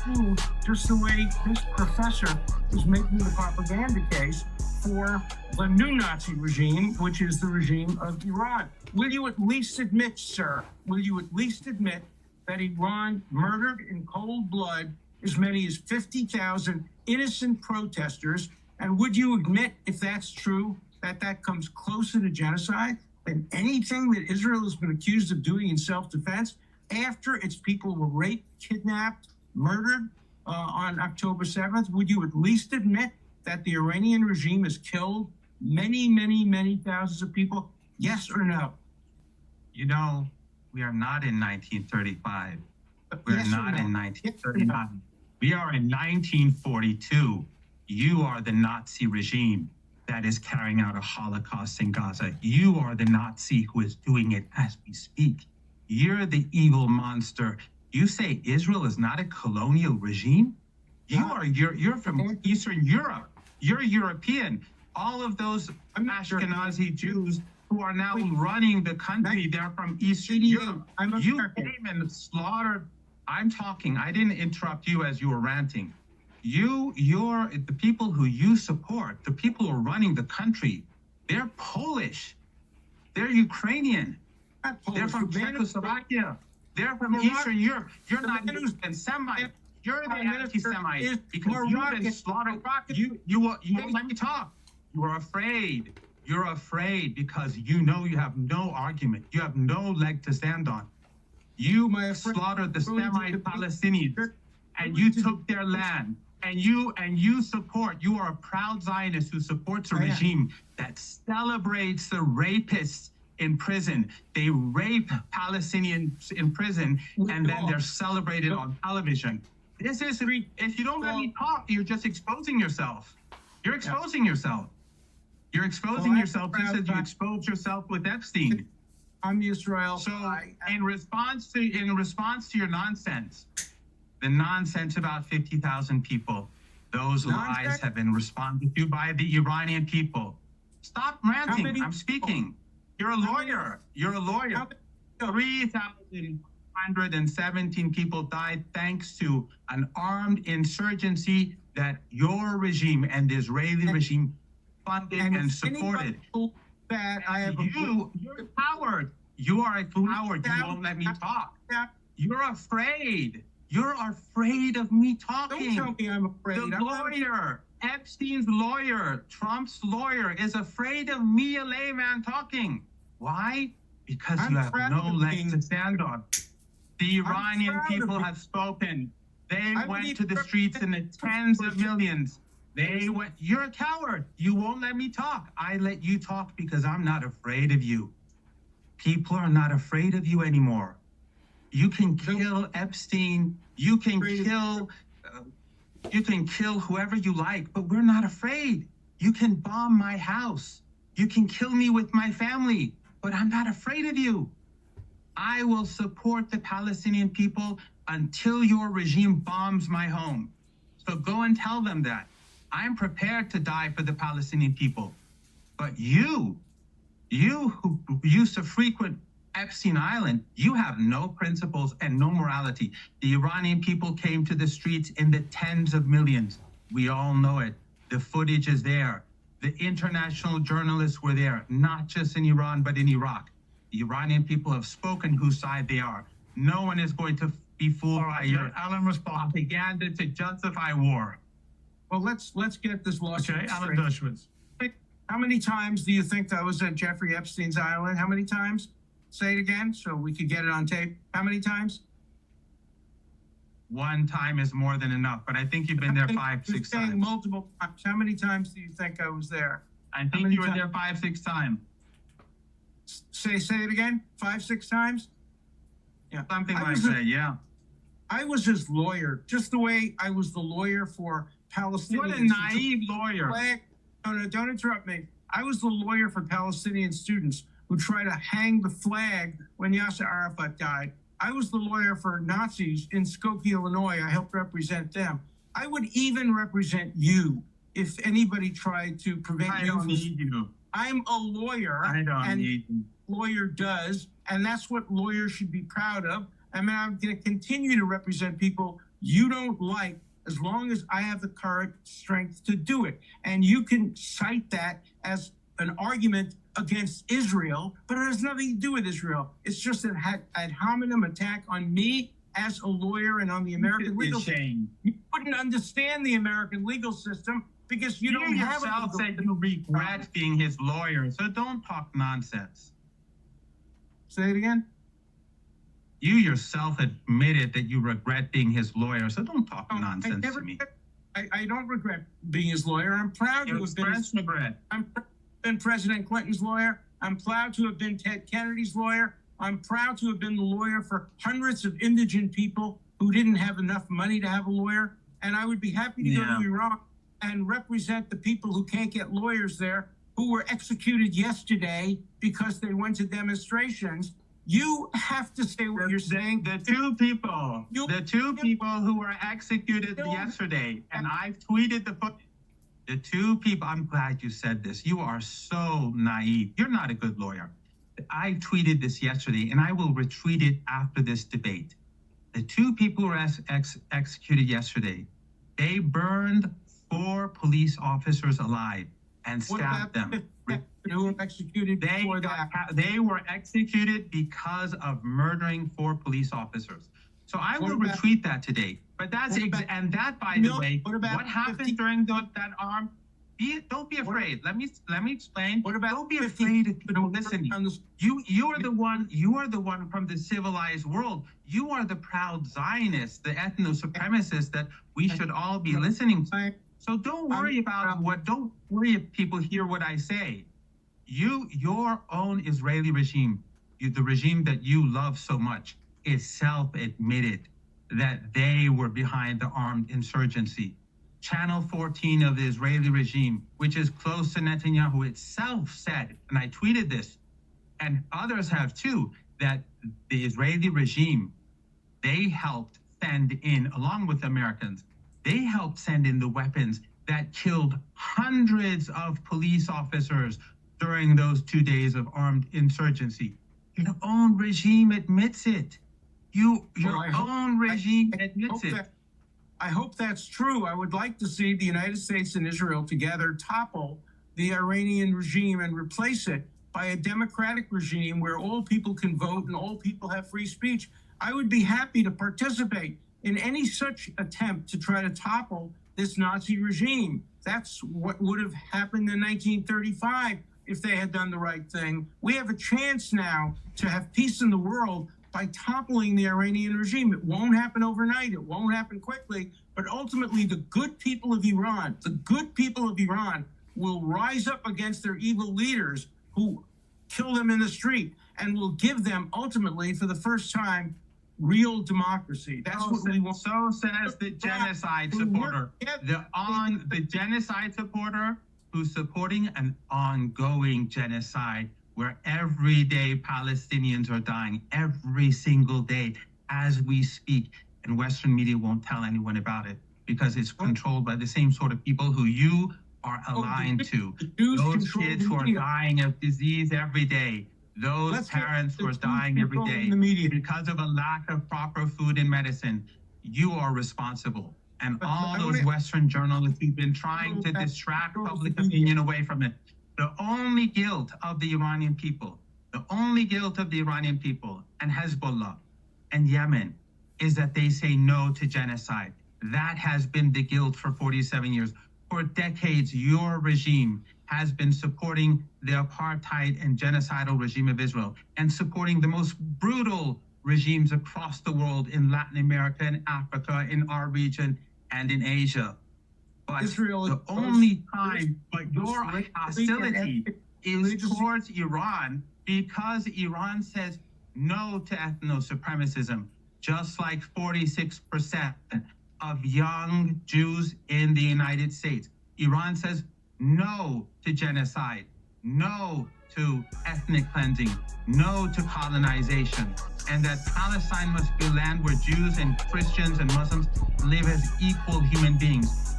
fooled just the way this professor is making the propaganda case for the new Nazi regime, which is the regime of Iran. Will you at least admit, sir, will you at least admit that Iran murdered in cold blood as many as 50,000 innocent protesters? And would you admit, if that's true, that that comes closer to genocide than anything that Israel has been accused of doing in self-defense after its people were raped, kidnapped, murdered on October 7th? Would you at least admit that the Iranian regime has killed many, many, many thousands of people? Yes or no? You know, we are not in 1935. We're Yes not no? in 1939. We are in 1942. You are the Nazi regime that is carrying out a Holocaust in Gaza. You are the Nazi who is doing it as we speak. You're the evil monster. You say Israel is not a colonial regime? You're from Eastern Europe. You're European. All of those Ashkenazi Jews who are now running the country, they're from Eastern Europe. You came and slaughtered. I'm talking. I didn't interrupt you as you were ranting. You're the people who you support, the people who are running the country, they're Polish. They're Ukrainian. They're from Czechoslovakia. They're from Eastern Europe. You're not even Semite. You're the anti-Semite because you've been slaughtered. You won't let me talk. You are afraid. You're afraid because you know you have no argument. You have no leg to stand on. You slaughtered the Semite-Palestinians and you took their land. And you support, you are a proud Zionist who supports a regime that celebrates the rapists in prison. They rape Palestinians in prison and then they're celebrated on television. This is, if you don't let me talk, you're just exposing yourself. You're exposing yourself. You're exposing yourself just as you exposed yourself with Epstein. I'm Israel. So in response to your nonsense, the nonsense about 50,000 people, those lies have been responded to by the Iranian people. Stop ranting. I'm speaking. You're a lawyer. You're a lawyer. 3,117 people died thanks to an armed insurgency that your regime and the Israeli regime funded and supported. You're a coward. You are a coward. You won't let me talk. You're afraid. You're afraid of me talking. Don't tell me I'm afraid. The lawyer, Epstein's lawyer, Trump's lawyer, is afraid of me, a layman, talking. Why? Because you have no leg to stand on. The Iranian people have spoken. They went to the streets in the tens of millions. They went. You're a coward. You won't let me talk. I let you talk because I'm not afraid of you. People are not afraid of you anymore. You can kill Epstein. You can kill whoever you like, but we're not afraid. You can bomb my house. You can kill me with my family, but I'm not afraid of you. I will support the Palestinian people until your regime bombs my home. So go and tell them that. I'm prepared to die for the Palestinian people. But you who used to frequent Epstein Island, you have no principles and no morality. The Iranian people came to the streets in the tens of millions. We all know it. The footage is there. The international journalists were there, not just in Iran, but in Iraq. The Iranian people have spoken whose side they are. No one is going to be fooled by your propaganda to justify war. Well, let's get this lawsuit Okay, Alan straight. Dershowitz. How many times do you think I was at Jeffrey Epstein's island? How many times? Say it again so we could get it on tape. How many times? One time is more than enough, but I think you've been there 5, 6 times. Multiple times. How many times do you think I was there? I think you were there 5, 6 times. Say it again. 5, 6 times? Yeah. Something like that, yeah. I was his lawyer, just the way I was the lawyer for Palestinians. What a naive lawyer. No, don't interrupt me. I was the lawyer for Palestinian students who tried to hang the flag when Yasser Arafat died. I was the lawyer for Nazis in Skokie, Illinois. I helped represent them. I would even represent you if anybody tried to prevent I don't need you. I'm a lawyer. I don't need you. Lawyer does, and that's what lawyers should be proud of. I mean, I'm going to continue to represent people you don't like, as long as I have the current strength to do it. And you can cite that as an argument against Israel, but it has nothing to do with Israel. It's just an ad hominem attack on me as a lawyer and on the American legal system. You wouldn't understand the American legal system because you don't have yourself said you regret being his lawyer, so don't talk nonsense. Say it again. You yourself admitted that you regret being his lawyer, so don't talk nonsense to me. I don't regret being his lawyer. I'm proud to have been regret. I'm been President Clinton's lawyer. I'm proud to have been Ted Kennedy's lawyer. I'm proud to have been the lawyer for hundreds of indigent people who didn't have enough money to have a lawyer. And I would be happy to go to Iraq and represent the people who can't get lawyers there, who were executed yesterday because they went to demonstrations. You have to say what you're saying. The two people who were executed yesterday, and I've tweeted the footage. The two people, I'm glad you said this. You are so naive. You're not a good lawyer. I tweeted this yesterday, and I will retweet it after this debate. The two people who were executed yesterday, they burned 4 police officers alive and stabbed them. Who were executed before that? They were executed because of murdering 4 police officers. So I will retweet that today. But that's and that, by the way, what happened during that arm? Don't be afraid. Let me explain. Don't be afraid if you don't listen. You are the one. You are the one from the civilized world. You are the proud Zionist, the ethno-supremacist that we should all be listening to. So don't worry about what. Don't worry if people hear what I say. Your own Israeli regime, the regime that you love so much, is self-admitted that they were behind the armed insurgency. Channel 14 of the Israeli regime, which is close to Netanyahu itself, said, and I tweeted this, and others have too, that the Israeli regime, they helped send in, along with Americans, they helped send in the weapons that killed hundreds of police officers during those 2 days of armed insurgency. Your own regime admits it. Your own regime admits it. I hope that's true. I would like to see the United States and Israel together topple the Iranian regime and replace it by a democratic regime where all people can vote and all people have free speech. I would be happy to participate in any such attempt to try to topple this Nazi regime. That's what would have happened in 1935 if they had done the right thing. We have a chance now to have peace in the world by toppling the Iranian regime. It won't happen overnight. It won't happen quickly. But ultimately, the good people of Iran, will rise up against their evil leaders who kill them in the street and will give them, ultimately, for the first time, real democracy. That's what we want. So says the genocide supporter. The genocide supporter who's supporting an ongoing genocide where every day Palestinians are dying, every single day as we speak. And Western media won't tell anyone about it because it's controlled by the same sort of people who you are aligned to. Those kids who are dying of disease every day. Those parents who are dying every day because of a lack of proper food and medicine. You are responsible. And all those Western journalists who've been trying to distract public opinion away from it. The only guilt of the Iranian people, and Hezbollah and Yemen is that they say no to genocide. That has been the guilt for 47 years. For decades, your regime has been supporting the apartheid and genocidal regime of Israel and supporting the most brutal regimes across the world in Latin America and Africa, in our region and in Asia. But Israel the only time your hostility is towards Iran because Iran says no to ethno-supremacism, just like 46% of young Jews in the United States. Iran says no to genocide, no to ethnic cleansing, no to colonization, and that Palestine must be land where Jews and Christians and Muslims live as equal human beings.